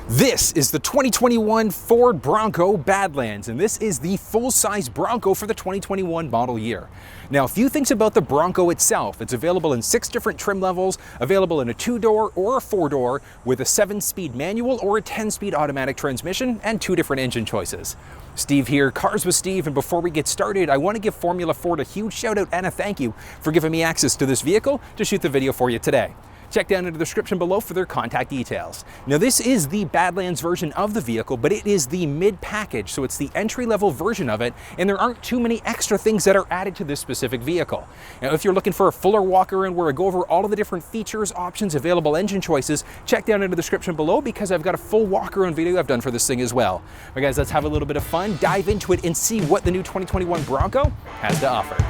This is the 2021 Ford Bronco Badlands, and this is the full-size Bronco for the 2021 model year. Now, a few things about the Bronco itself. It's available in 6 different trim levels, available in a 2-door or a 4-door, with a 7-speed manual or a 10-speed automatic transmission, and 2 different engine choices. Steve here, Cars with Steve, and before we get started, I want to give Formula Ford a huge shout out and a thank you for giving me access to this vehicle to shoot the video for you today. Check down in the description below for their contact details. Now, this is the Badlands version of the vehicle, but it is the mid-package, so it's the entry-level version of it, and there aren't too many extra things that are added to this specific vehicle. Now, if you're looking for a fuller walk-around where I go over all of the different features, options, available engine choices, check down in the description below because I've got a full walk-around video I've done for this thing as well. But guys, let's have a little bit of fun, dive into it, and see what the new 2021 Bronco has to offer.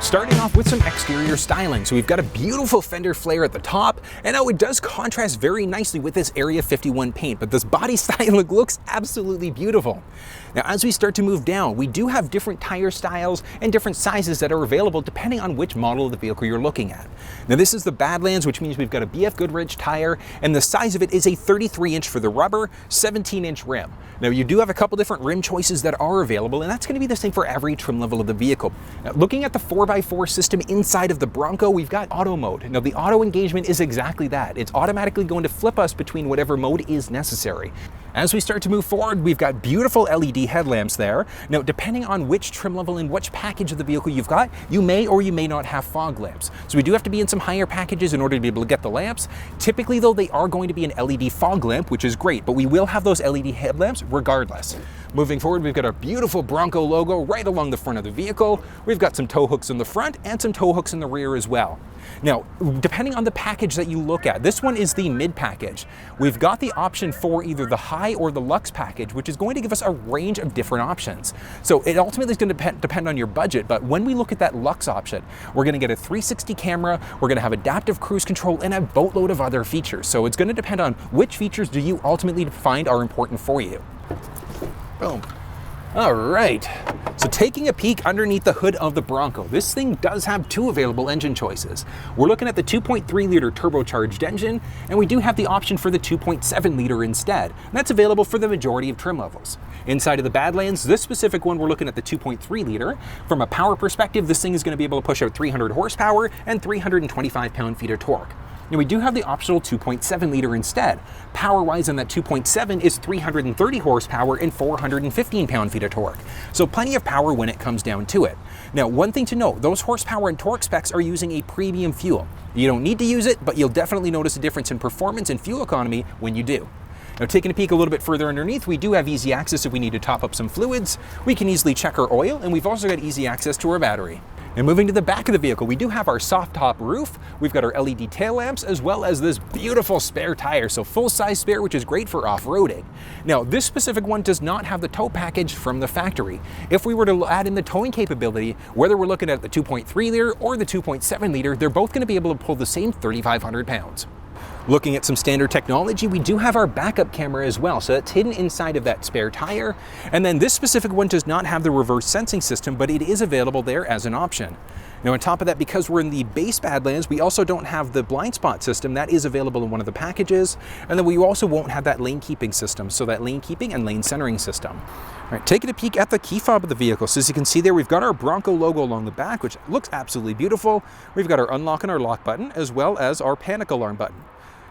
Starting off with some exterior styling. So we've got a beautiful fender flare at the top, and now it does contrast very nicely with this Area 51 paint, but this body styling looks absolutely beautiful. Now, as we start to move down, we do have different tire styles and different sizes that are available depending on which model of the vehicle you're looking at. Now, this is the Badlands, which means we've got a BF Goodrich tire, and the size of it is a 33-inch for the rubber, 17-inch rim. Now, you do have a couple different rim choices that are available, and that's going to be the same for every trim level of the vehicle. Now, looking at the 4x4 system inside of the Bronco, we've got auto mode. Now, the auto engagement is exactly that. It's automatically going to flip us between whatever mode is necessary. As we start to move forward, we've got beautiful LED headlamps there. Now, depending on which trim level and which package of the vehicle you've got, you may or you may not have fog lamps. So we do have to be in some higher packages in order to be able to get the lamps. Typically, though, they are going to be an LED fog lamp, which is great, but we will have those LED headlamps regardless. Moving forward, we've got our beautiful Bronco logo right along the front of the vehicle. We've got some tow hooks in the front and some tow hooks in the rear as well. Now, depending on the package that you look at, this one is the mid package. We've got the option for either the high or the luxe package, which is going to give us a range of different options. So it ultimately is going to depend on your budget, but when we look at that luxe option, we're going to get a 360 camera, we're going to have adaptive cruise control, and a boatload of other features. So it's going to depend on which features do you ultimately find are important for you. Boom. All right, so taking a peek underneath the hood of the Bronco, this thing does have 2 available engine choices. We're looking at the 2.3-liter turbocharged engine, and we do have the option for the 2.7-liter instead. And that's available for the majority of trim levels. Inside of the Badlands, this specific one, we're looking at the 2.3-liter. From a power perspective, this thing is going to be able to push out 300 horsepower and 325 pound-feet of torque. Now, we do have the optional 2.7-liter instead. Power-wise on that 2.7 is 330 horsepower and 415 pound-feet of torque. So plenty of power when it comes down to it. Now, one thing to note, those horsepower and torque specs are using a premium fuel. You don't need to use it, but you'll definitely notice a difference in performance and fuel economy when you do. Now, taking a peek a little bit further underneath, we do have easy access if we need to top up some fluids. We can easily check our oil, and we've also got easy access to our battery. And moving to the back of the vehicle, we do have our soft top roof, we've got our LED tail lamps, as well as this beautiful spare tire, so full-size spare, which is great for off-roading. Now, this specific one does not have the tow package from the factory. If we were to add in the towing capability, whether we're looking at the 2.3-liter or the 2.7-liter, they're both going to be able to pull the same 3,500 pounds. Looking at some standard technology, we do have our backup camera as well, so that's hidden inside of that spare tire. And then this specific one does not have the reverse sensing system, but it is available there as an option. Now, on top of that, because we're in the base Badlands, we also don't have the blind spot system. That is available in one of the packages. And then we also won't have that lane keeping system, so that lane keeping and lane centering system. All right, taking a peek at the key fob of the vehicle. So as you can see there, we've got our Bronco logo along the back, which looks absolutely beautiful. We've got our unlock and our lock button, as well as our panic alarm button.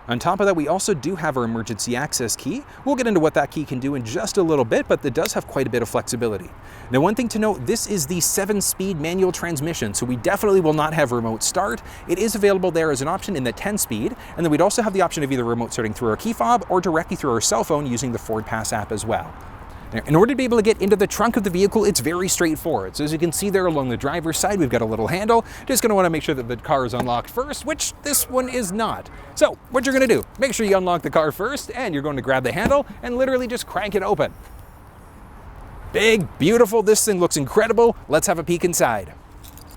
On top of that, we also do have our emergency access key. We'll get into what that key can do in just a little bit, but it does have quite a bit of flexibility. Now, one thing to note, this is the 7-speed manual transmission, so we definitely will not have remote start. It is available there as an option in the 10-speed, and then we'd also have the option of either remote starting through our key fob or directly through our cell phone using the Ford Pass app as well. Now, in order to be able to get into the trunk of the vehicle, it's very straightforward. So as you can see there along the driver's side, we've got a little handle. Just gonna wanna make sure that the car is unlocked first, which this one is not. So what you're gonna do, make sure you unlock the car first, and you're going to grab the handle and literally just crank it open. Big, beautiful, this thing looks incredible. Let's have a peek inside.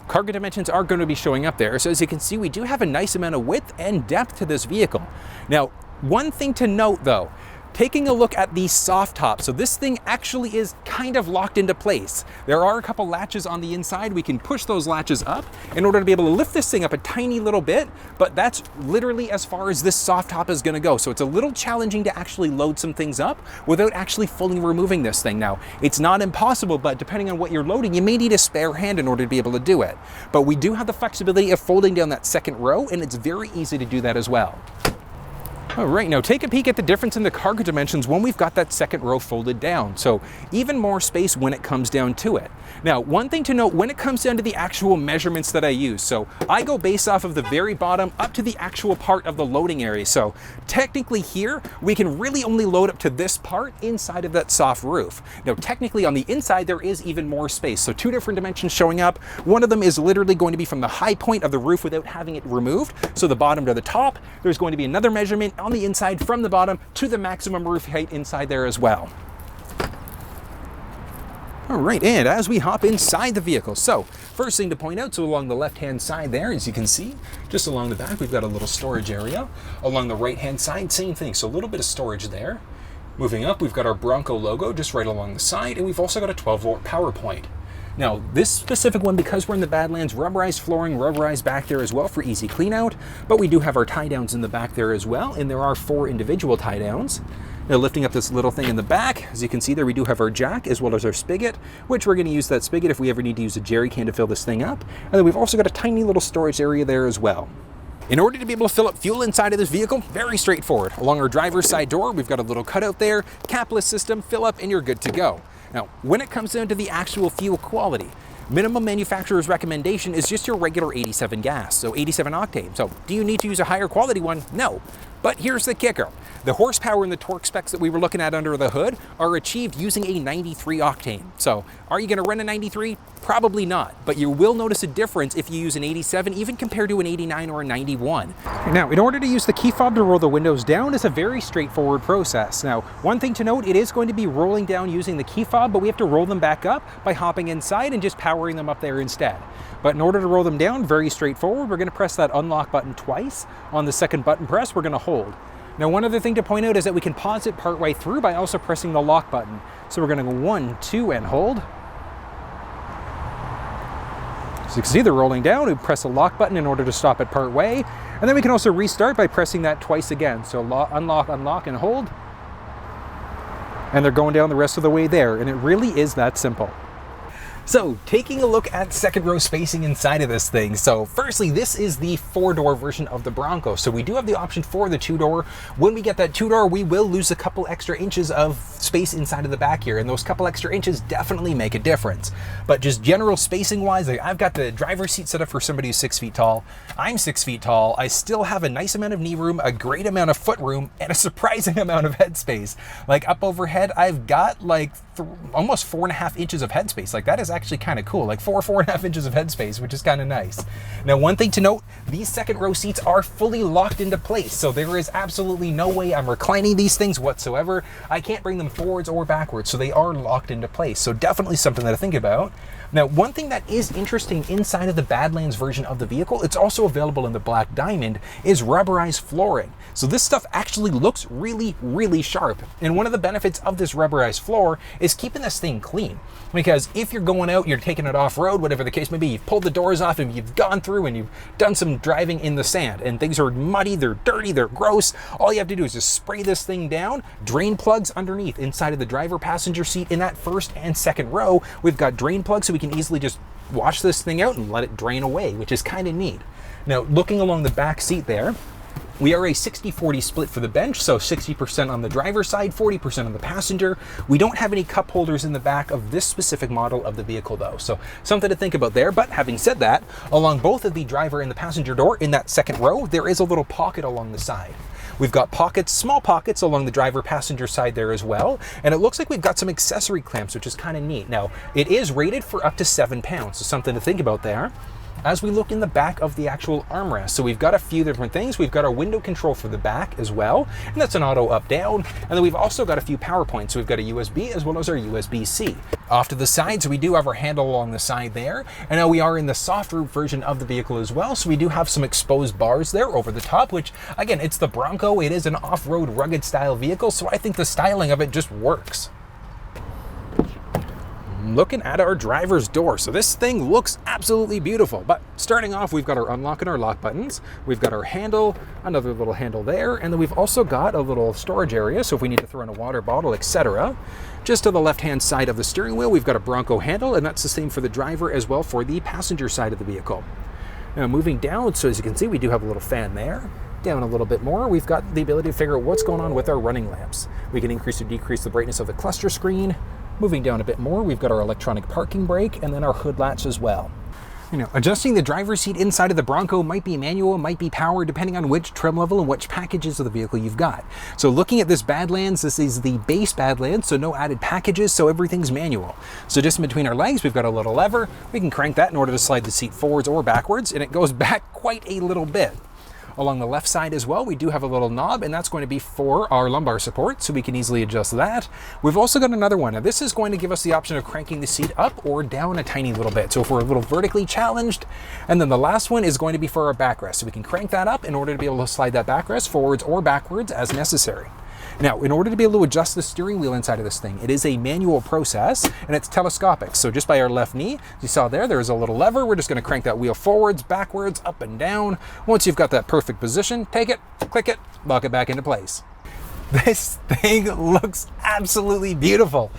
Cargo dimensions are going to be showing up there. So as you can see, we do have a nice amount of width and depth to this vehicle. Now, one thing to note though, taking a look at the soft top. So this thing actually is kind of locked into place. There are a couple latches on the inside. We can push those latches up in order to be able to lift this thing up a tiny little bit, but that's literally as far as this soft top is gonna go. So it's a little challenging to actually load some things up without actually fully removing this thing. Now, it's not impossible, but depending on what you're loading, you may need a spare hand in order to be able to do it. But we do have the flexibility of folding down that second row, and it's very easy to do that as well. All right, now take a peek at the difference in the cargo dimensions when we've got that second row folded down. So even more space when it comes down to it. Now, one thing to note when it comes down to the actual measurements that I use. So I go based off of the very bottom up to the actual part of the loading area. So technically here, we can really only load up to this part inside of that soft roof. Now, technically on the inside, there is even more space. So two different dimensions showing up. One of them is literally going to be from the high point of the roof without having it removed. So the bottom to the top, there's going to be another measurement on the inside from the bottom to the maximum roof height inside there as well. All right, and as we hop inside the vehicle, so first thing to point out, so along the left-hand side there, as you can see, just along the back, we've got a little storage area. Along the right-hand side, same thing, so a little bit of storage there. Moving up, we've got our Bronco logo just right along the side, and we've also got a 12-volt power point. Now, this specific one, because we're in the Badlands, rubberized flooring, rubberized back there as well for easy clean out, but we do have our tie downs in the back there as well, and there are 4 individual tie downs. Now, lifting up this little thing in the back, as you can see there, we do have our jack as well as our spigot, which we're going to use that spigot if we ever need to use a jerry can to fill this thing up. And then we've also got a tiny little storage area there as well. In order to be able to fill up fuel inside of this vehicle, very straightforward. Along our driver's side door, we've got a little cutout there, capless system, fill up, and you're good to go. Now, when it comes down to the actual fuel quality, minimum manufacturer's recommendation is just your regular 87 gas, so 87 octane. So do you need to use a higher quality one? No. But here's the kicker. The horsepower and the torque specs that we were looking at under the hood are achieved using a 93 octane. So are you gonna run a 93? Probably not, but you will notice a difference if you use an 87, even compared to an 89 or a 91. Now, in order to use the key fob to roll the windows down is a very straightforward process. Now, one thing to note, it is going to be rolling down using the key fob, but we have to roll them back up by hopping inside and just powering them up there instead. But in order to roll them down, very straightforward, we're gonna press that unlock button twice. On the second button press, we're gonna hold. Now, one other thing to point out is that we can pause it partway through by also pressing the lock button. So we're gonna go 1, 2, and hold. So you can see they're rolling down. We press the lock button in order to stop it part way. And then we can also restart by pressing that twice again. So unlock, unlock, and hold. And they're going down the rest of the way there. And it really is that simple. So, taking a look at second row spacing inside of this thing. So, firstly, this is the 4-door version of the Bronco. So we do have the option for the 2-door. When we get that 2-door, we will lose a couple extra inches of space inside of the back here, and those couple extra inches definitely make a difference. But just general spacing wise, like I've got the driver's seat set up for somebody who's 6 feet tall. I'm 6 feet tall. I still have a nice amount of knee room, a great amount of foot room, and a surprising amount of headspace. Like up overhead, I've got like almost 4.5 inches of headspace. Like that is actually kind of cool, like 4.5 inches of headspace, which is kind of nice. Now, one thing to note, these second row seats are fully locked into place, so there is absolutely no way I'm reclining these things whatsoever. I can't bring them forwards or backwards, so they are locked into place. So definitely something to think about. Now, one thing that is interesting inside of the Badlands version of the vehicle, it's also available in the Black Diamond, is rubberized flooring. So this stuff actually looks really, really sharp. And one of the benefits of this rubberized floor is keeping this thing clean. Because if you're going out, you're taking it off-road, whatever the case may be, you've pulled the doors off and you've gone through and you've done some driving in the sand and things are muddy, they're dirty, they're gross. All you have to do is just spray this thing down, drain plugs underneath inside of the driver passenger seat in that first and second row. We've got drain plugs so we can easily just wash this thing out and let it drain away, which is kind of neat. Now, looking along the back seat there, we are a 60-40 split for the bench, so 60% on the driver's side, 40% on the passenger. We don't have any cup holders in the back of this specific model of the vehicle though, so something to think about there. But having said that, along both of the driver and the passenger door in that second row, there is a little pocket along the side. We've got pockets, small pockets along the driver passenger side there as well. And it looks like we've got some accessory clamps, which is kind of neat. Now, it is rated for up to 7 pounds, so something to think about there. as we look in the back of the actual armrest, so we've got a few different things. We've got our window control for the back as well, and that's an auto up down. And then we've also got a few power points. So we've got a USB as well as our USB-C. Off to the side, so we do have our handle along the side there. And now we are in the soft roof version of the vehicle as well. So we do have some exposed bars there over the top, which again, it's the Bronco. It is an off-road rugged style vehicle. So I think the styling of it just works. Looking at our driver's door. So this thing looks absolutely beautiful, but starting off, we've got our unlock and our lock buttons. We've got our handle, another little handle there, and then we've also got a little storage area. So if we need to throw in a water bottle, etc. Just to the left-hand side of the steering wheel, we've got a Bronco handle, and that's the same for the driver as well for the passenger side of the vehicle. Now moving down, so as you can see, we do have a little fan there. Down a little bit more, we've got the ability to figure out what's going on with our running lamps. We can increase or decrease the brightness of the cluster screen. Moving down a bit more, we've got our electronic parking brake and then our hood latch as well. You know, adjusting the driver's seat inside of the Bronco might be manual, might be power, depending on which trim level and which packages of the vehicle you've got. So looking at this Badlands, this is the base Badlands, so no added packages, so everything's manual. So just in between our legs, we've got a little lever. We can crank that in order to slide the seat forwards or backwards, and it goes back quite a little bit. Along the left side as well, we do have a little knob, and that's going to be for our lumbar support, so we can easily adjust that. We've also got another one. Now this is going to give us the option of cranking the seat up or down a tiny little bit, so if we're a little vertically challenged. And then the last one is going to be for our backrest, so we can crank that up in order to be able to slide that backrest forwards or backwards as necessary. Now, in order to be able to adjust the steering wheel inside of this thing, it is a manual process and it's telescopic. So just by our left knee, as you saw there's a little lever. We're just going to crank that wheel forwards, backwards, up and down. Once you've got that perfect position, take it, click it, lock it back into place. This thing looks absolutely beautiful.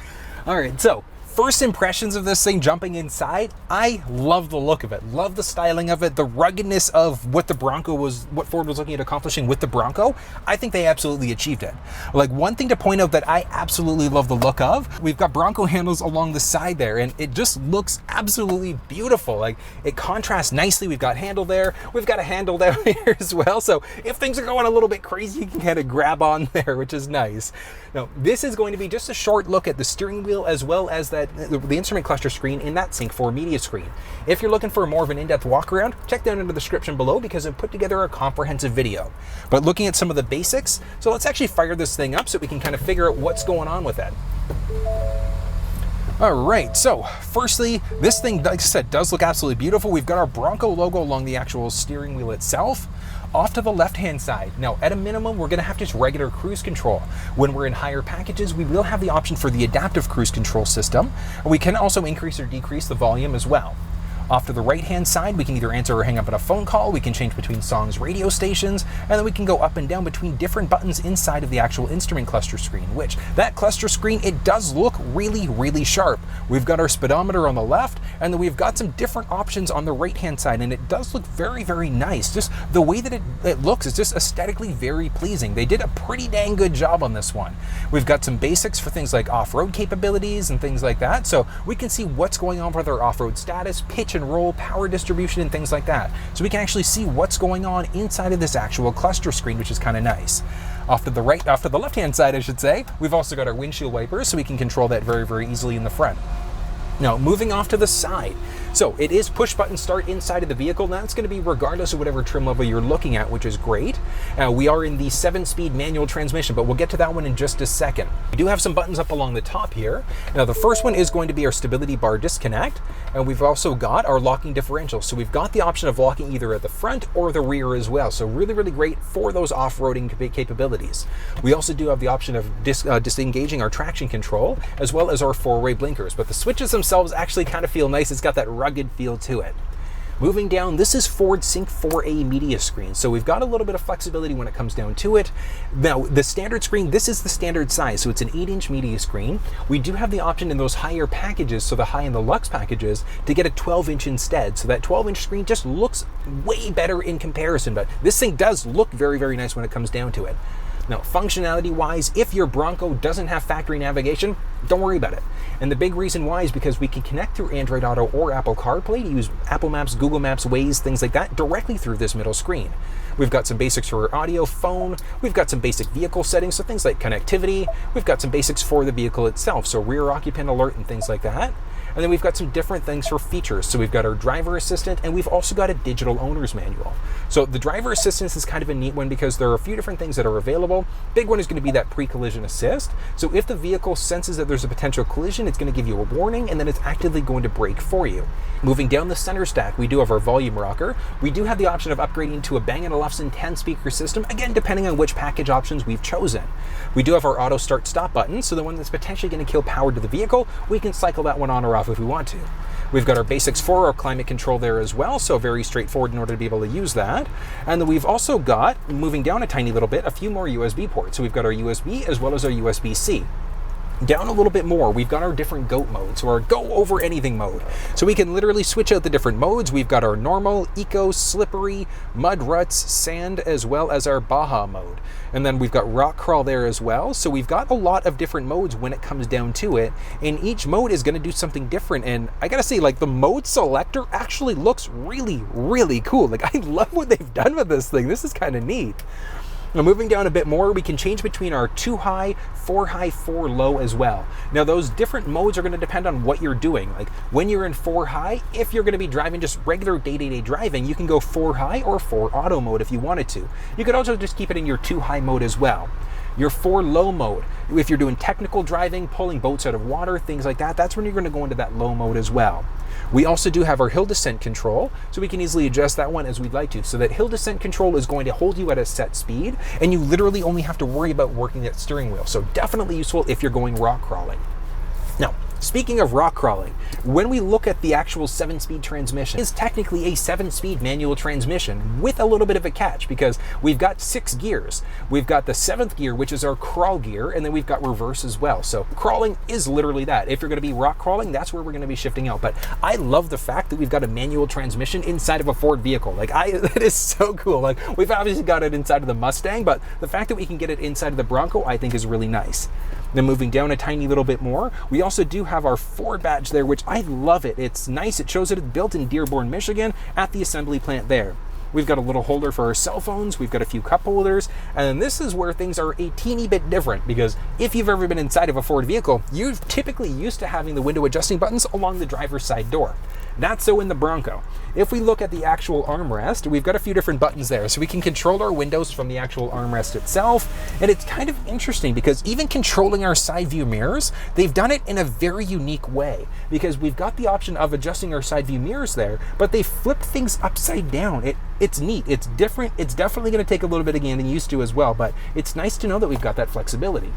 All right, so first impressions of this thing jumping inside, I love the look of it, love the styling of it, the ruggedness of what what Ford was looking at accomplishing with the Bronco. I think they absolutely achieved it. Like, one thing to point out that I absolutely love the look of, we've got Bronco handles along the side there, and it just looks absolutely beautiful. Like, it contrasts nicely. We've got handle there, we've got a handle down here as well. So if things are going a little bit crazy, you can kind of grab on there, which is nice. Now, this is going to be just a short look at the steering wheel as well as the instrument cluster screen in that Sync 4 media screen. If you're looking for more of an in-depth walk around, check down in the description below because I've put together a comprehensive video. But looking at some of the basics, so let's actually fire this thing up so we can kind of figure out what's going on with it. All right, so firstly, this thing, like I said, does look absolutely beautiful. We've got our Bronco logo along the actual steering wheel itself. Off to the left-hand side. Now, at a minimum, we're gonna have just regular cruise control. When we're in higher packages, we will have the option for the adaptive cruise control system. We can also increase or decrease the volume as well. Off to the right-hand side, we can either answer or hang up on a phone call, we can change between songs, radio stations, and then we can go up and down between different buttons inside of the actual instrument cluster screen, which that cluster screen, it does look really, really sharp. We've got our speedometer on the left, and then we've got some different options on the right-hand side, and it does look very, very nice. Just the way that it looks is just aesthetically very pleasing. They did a pretty dang good job on this one. We've got some basics for things like off-road capabilities and things like that, so we can see what's going on with our off-road status, pitch and roll, power distribution, and things like that. So we can actually see what's going on inside of this actual cluster screen, which is kind of nice. Off to the left-hand side, I should say, we've also got our windshield wipers, so we can control that very, very easily in the front. Now, moving off to the side. So it is push button start inside of the vehicle. Now it's going to be regardless of whatever trim level you're looking at, which is great. We are in the 7-speed manual transmission, but we'll get to that one in just a second. We do have some buttons up along the top here. Now the first one is going to be our stability bar disconnect, and we've also got our locking differential. So we've got the option of locking either at the front or the rear as well. So really, really great for those off-roading capabilities. We also do have the option of disengaging our traction control as well as our 4-way blinkers, but the switches themselves actually kind of feel nice. It's got that rugged feel to it. Moving down, this is Ford Sync 4A media screen, so we've got a little bit of flexibility when it comes down to it. Now, the standard screen, this is the standard size, so it's an 8-inch media screen. We do have the option in those higher packages, so the high and the luxe packages, to get a 12-inch instead. So that 12-inch screen just looks way better in comparison, but this thing does look very, very nice when it comes down to it. Now, functionality-wise, if your Bronco doesn't have factory navigation, don't worry about it. And the big reason why is because we can connect through Android Auto or Apple CarPlay to use Apple Maps, Google Maps, Waze, things like that directly through this middle screen. We've got some basics for our audio, phone. We've got some basic vehicle settings, so things like connectivity. We've got some basics for the vehicle itself, so rear occupant alert and things like that. And then we've got some different things for features. So we've got our driver assistant, and we've also got a digital owner's manual. So the driver assistance is kind of a neat one because there are a few different things that are available. Big one is going to be that pre-collision assist. So if the vehicle senses that there's a potential collision, it's going to give you a warning, and then it's actively going to brake for you. Moving down the center stack, we do have our volume rocker. We do have the option of upgrading to a Bang & Olufsen 10-speaker system, again, depending on which package options we've chosen. We do have our auto start stop button, so the one that's potentially going to kill power to the vehicle, we can cycle that one on or off if we want to. We've got our basics for our climate control there as well, so very straightforward in order to be able to use that. And then we've also got, moving down a tiny little bit, a few more USB ports. So we've got our USB as well as our USB-C. Down a little bit more, we've got our different GO.A.T modes, or our go over anything mode. So we can literally switch out the different modes. We've got our normal, eco, slippery, mud ruts, sand, as well as our Baja mode. And then we've got rock crawl there as well. So we've got a lot of different modes when it comes down to it. And each mode is going to do something different. And I gotta say, like, the mode selector actually looks really, really cool. Like, I love what they've done with this thing. This is kind of neat. Now moving down a bit more, we can change between our 2 high, 4 high, 4 low as well. Now those different modes are going to depend on what you're doing. Like when you're in 4 high, if you're going to be driving just regular day-to-day driving, you can go 4 high or 4 auto mode if you wanted to. You could also just keep it in your 2 high mode as well. Your 4 low mode, if you're doing technical driving, pulling boats out of water, things like that, that's when you're going to go into that low mode as well. We also do have our hill descent control, so we can easily adjust that one as we'd like to. So that hill descent control is going to hold you at a set speed, and you literally only have to worry about working that steering wheel. So definitely useful if you're going rock crawling. Now, speaking of rock crawling, when we look at the actual 7-speed transmission, it is technically a 7-speed manual transmission with a little bit of a catch because we've got 6 gears. We've got the 7th gear, which is our crawl gear, and then we've got reverse as well. So crawling is literally that. If you're going to be rock crawling, that's where we're going to be shifting out. But I love the fact that we've got a manual transmission inside of a Ford vehicle. Like, that is so cool. Like, we've obviously got it inside of the Mustang, but the fact that we can get it inside of the Bronco, I think is really nice. Then moving down a tiny little bit more, we also do have our Ford badge there, which I love it. It's nice. It shows that it's built in Dearborn, Michigan at the assembly plant there. We've got a little holder for our cell phones. We've got a few cup holders. And this is where things are a teeny bit different because if you've ever been inside of a Ford vehicle, you're typically used to having the window adjusting buttons along the driver's side door. Not so in the Bronco. If we look at the actual armrest, we've got a few different buttons there. So we can control our windows from the actual armrest itself. And it's kind of interesting because even controlling our side view mirrors, they've done it in a very unique way because we've got the option of adjusting our side view mirrors there, but they flip things upside down. It's neat. It's different. It's definitely going to take a little bit of getting used to as well, but it's nice to know that we've got that flexibility.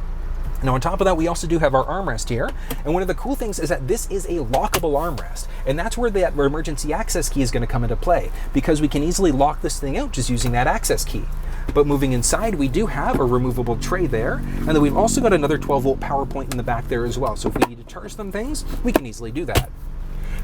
Now on top of that, we also do have our armrest here. And one of the cool things is that this is a lockable armrest. And that's where that emergency access key is going to come into play because we can easily lock this thing out just using that access key. But moving inside, we do have a removable tray there. And then we've also got another 12-volt power point in the back there as well. So if we need to charge some things, we can easily do that.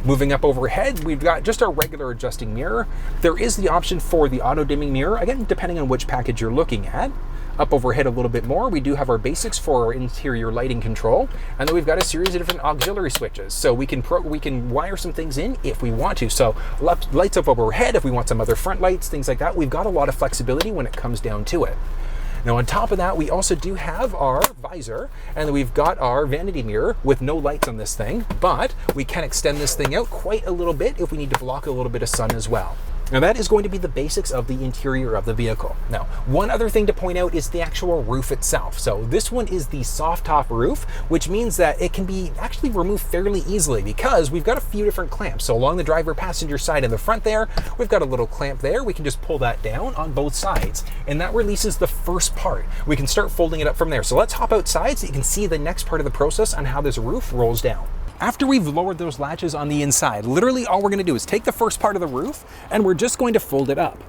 Moving up overhead, we've got just our regular adjusting mirror. There is the option for the auto dimming mirror, again, depending on which package you're looking at. Up overhead a little bit more, we do have our basics for our interior lighting control, and then we've got a series of different auxiliary switches. So we can wire some things in if we want to. So lights up overhead, if we want some other front lights, things like that. We've got a lot of flexibility when it comes down to it. Now on top of that, we also do have our visor, and then we've got our vanity mirror with no lights on this thing, but we can extend this thing out quite a little bit if we need to block a little bit of sun as well. Now that is going to be the basics of the interior of the vehicle. Now, one other thing to point out is the actual roof itself. So this one is the soft top roof, which means that it can be actually removed fairly easily because we've got a few different clamps. So along the driver passenger side in the front there, we've got a little clamp there. We can just pull that down on both sides, and that releases the first part. We can start folding it up from there. So let's hop outside so you can see the next part of the process on how this roof rolls down. After we've lowered those latches on the inside, literally all we're going to do is take the first part of the roof and we're just going to fold it up.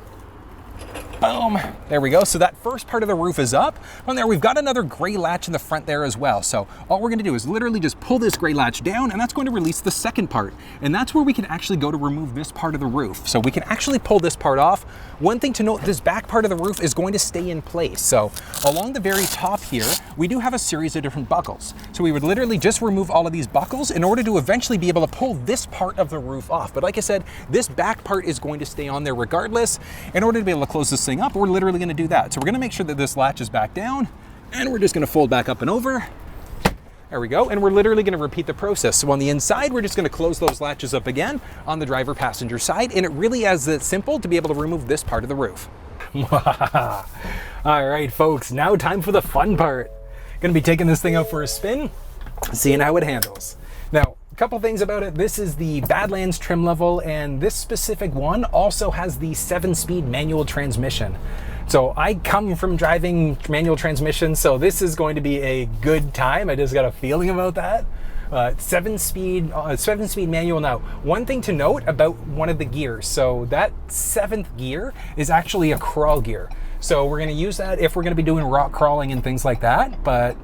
Boom, there we go. So that first part of the roof is up. On there, we've got another gray latch in the front there as well. So all we're gonna do is literally just pull this gray latch down, and that's going to release the second part. And that's where we can actually go to remove this part of the roof. So we can actually pull this part off. One thing to note, this back part of the roof is going to stay in place. So along the very top here, we do have a series of different buckles. So we would literally just remove all of these buckles in order to eventually be able to pull this part of the roof off. But like I said, this back part is going to stay on there regardless. In order to be able to close this thing up, we're literally going to do that. So we're going to make sure that this latch is back down, and we're just going to fold back up and over. There we go, and we're literally going to repeat the process. So on the inside, we're just going to close those latches up again on the driver passenger side, and it really is that simple to be able to remove this part of the roof. All right, folks, now time for the fun part. Going to be taking this thing out for a spin, seeing how it handles. Now, a couple things about it. This is the Badlands trim level, and this specific one also has the 7-speed manual transmission. So I come from driving manual transmission, so this is going to be a good time. I just got a feeling about that. 7-speed manual. Now, one thing to note about one of the gears, so that 7th gear is actually a crawl gear. So we're going to use that if we're going to be doing rock crawling and things like that, but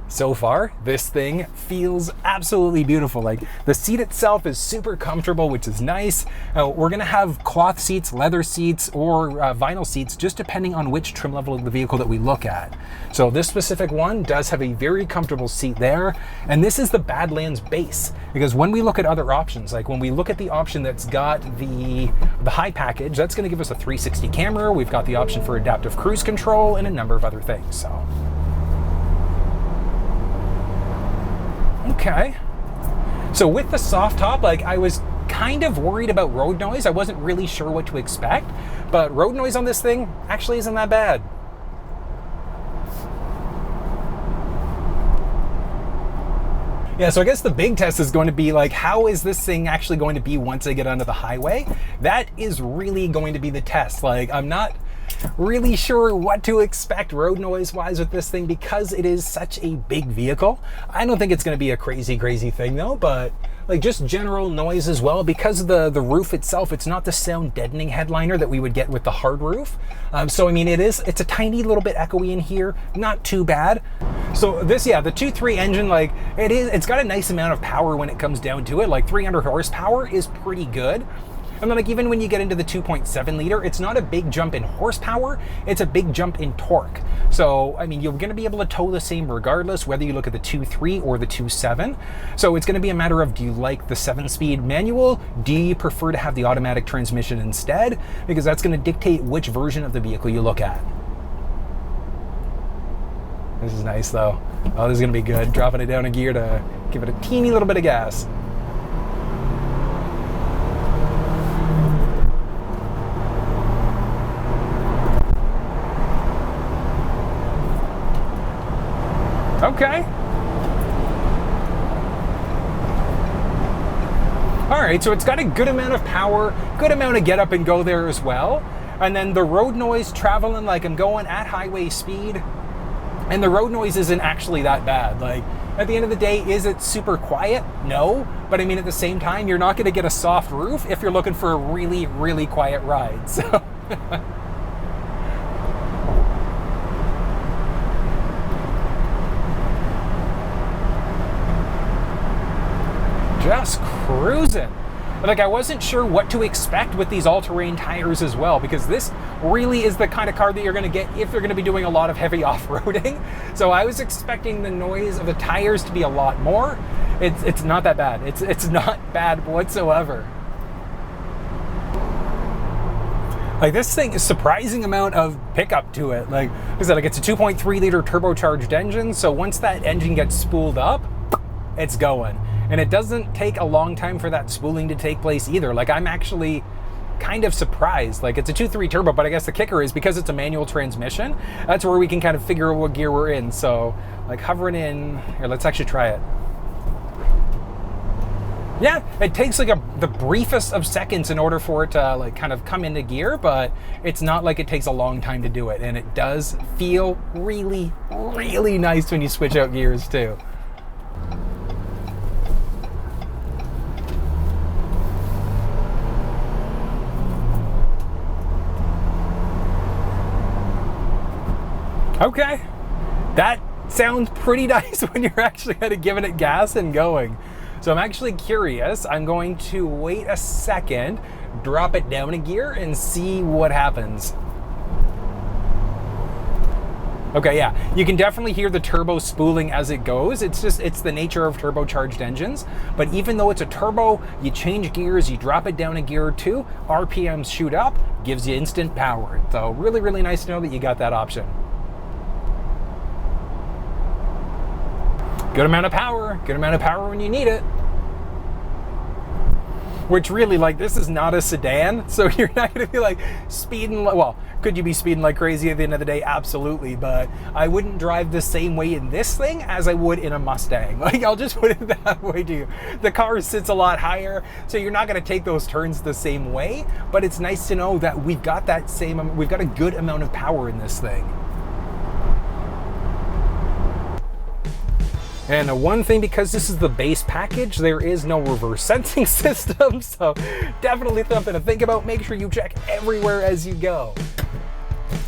so far, this thing feels absolutely beautiful. Like, the seat itself is super comfortable, which is nice. We're gonna have cloth seats, leather seats, or vinyl seats, just depending on which trim level of the vehicle that we look at. So this specific one does have a very comfortable seat there. And this is the Badlands base, because when we look at other options, like when we look at the option that's got the high package, that's gonna give us a 360 camera. We've got the option for adaptive cruise control and a number of other things, so. Okay, so with the soft top, like, I was kind of worried about road noise. I wasn't really sure what to expect, but road noise on this thing actually isn't that bad. Yeah, so I guess the big test is going to be like, how is this thing actually going to be once I get onto the highway? That is really going to be the test. Like, I'm not really sure what to expect road noise wise with this thing because it is such a big vehicle. I don't think it's going to be a crazy thing though, but like just general noise as well, because of the roof itself, it's not the sound deadening headliner that we would get with the hard roof. So I mean, it's a tiny little bit echoey in here, not too bad. So this, yeah, the 2.3 engine, like, it's got a nice amount of power when it comes down to it. Like 300 horsepower is pretty good. And then, like, even when you get into the 2.7 liter, it's not a big jump in horsepower, it's a big jump in torque. So, I mean, you're gonna be able to tow the same regardless, whether you look at the 2.3 or the 2.7. So it's gonna be a matter of, do you like the 7-speed manual? Do you prefer to have the automatic transmission instead? Because that's gonna dictate which version of the vehicle you look at. This is nice though. Oh, this is gonna be good. Dropping it down a gear to give it a teeny little bit of gas. Okay. All right, so it's got a good amount of power, good amount of get up and go there as well. And then the road noise traveling, like, I'm going at highway speed, and the road noise isn't actually that bad. Like, at the end of the day, is it super quiet? No, but I mean, at the same time, you're not gonna get a soft roof if you're looking for a really quiet ride, so. Just cruising. Like, I wasn't sure what to expect with these all-terrain tires as well, because this really is the kind of car that you're going to get if you're going to be doing a lot of heavy off-roading. So I was expecting the noise of the tires to be a lot more. It's not that bad. It's not bad whatsoever. Like, this thing is surprising amount of pickup to it. Like I said, like, it's a 2.3 liter turbocharged engine, so once that engine gets spooled up, it's going. And it doesn't take a long time for that spooling to take place either. Like, I'm actually kind of surprised. Like, it's a 2.3 turbo, but I guess the kicker is because it's a manual transmission, that's where we can kind of figure out what gear we're in. So, like, hovering in, here, let's actually try it. Yeah, it takes like the briefest of seconds in order for it to, like, kind of come into gear, but it's not like it takes a long time to do it. And it does feel really nice when you switch out gears too. Okay, that sounds pretty nice when you're actually kind of giving it gas and going. So I'm actually curious. I'm going to wait a second, drop it down a gear, and see what happens. Okay, yeah, you can definitely hear the turbo spooling as it goes. It's the nature of turbocharged engines. But even though it's a turbo, you change gears, you drop it down a gear or two, RPMs shoot up, gives you instant power. So really nice to know that you got that option. Good amount of power when you need it. Which really, like, this is not a sedan, so you're not gonna be like speeding, well, could you be speeding like crazy at the end of the day? Absolutely, but I wouldn't drive the same way in this thing as I would in a Mustang. Like, I'll just put it that way to you. The car sits a lot higher, so you're not gonna take those turns the same way, but it's nice to know that we've got a good amount of power in this thing. And one thing, because this is the base package, there is no reverse sensing system, so definitely something to think about. Make sure you check everywhere as you go.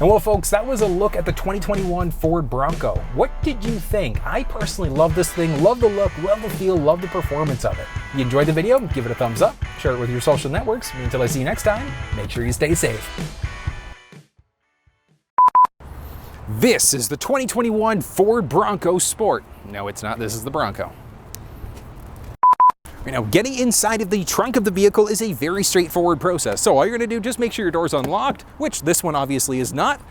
And well, folks, that was a look at the 2021 Ford Bronco. What did you think? I personally love this thing, love the look, love the feel, love the performance of it. If you enjoyed the video, give it a thumbs up, share it with your social networks. Until I see you next time, make sure you stay safe. This is the 2021 Ford Bronco Sport. No, it's not. This is the Bronco. Now, getting inside of the trunk of the vehicle is a very straightforward process. So all you're going to do, just make sure your door's unlocked, which this one obviously is not.